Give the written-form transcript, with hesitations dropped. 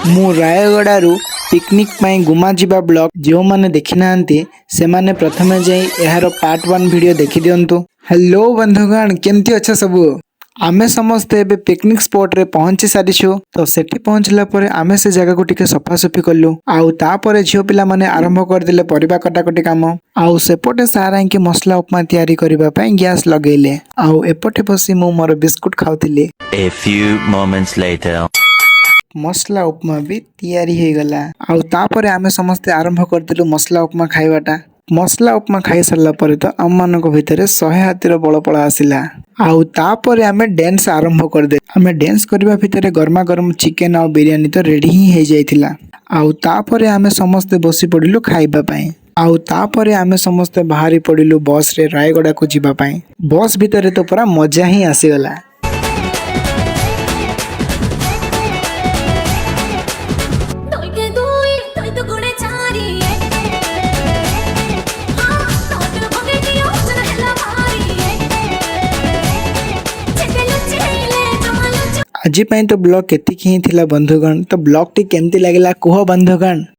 मु रायगड़ारू पिकनिक पाई गुमा जिबा ब्लॉग जो माने देखि नांती से माने प्रथमे जाई एहार पार्ट 1 वीडियो देखि दियंतु। हेलो बंधुगण केमती अच्छा सबु आमे समस्ते एबे पिकनिक स्पॉट रे पहुंची सारिछु। तो सेठी पहुंचला परे आमे से जगह को टिके सफा सफी कलु आउ तापरे झियो पिला माने आरंभ कर दिले परिबा कटाकटी काम आउ सेपटे सारा के मसला उपमा तयारी करबा पई गैस लगेले आउ एपटे बसी मु मोर biscuit खाउतिले। A few moments later. मसला उपमा भी तैयारी हो गला आउ तापरे आमे समस्ते आरंभ करदिलु मसला उपमा खाइबाटा। मसला उपमा खाई सारला परे तो आम मानक भितरे 100 हाथीर बल पळा आसिला आउ तापरे आमे डांस आरंभ कर दे। आमे डांस करबा भितरे गरमा गरम चिकन और बिरयानी तो रेडी ही हो जाइथिला आउ तापरे आमे समस्ते बसी पड़िलु खाइबा पई आउ तापरे आमे समस्ते बाहरी पड़िलु बस रे रायगड़ा को जिबा पई। बस भितरे तो पूरा मजा ही आसीगला। आज तो ब्लॉग केतिक ही थिला बंधुगण। तो ब्लॉग टी केमती लागला कुह बंधुगण।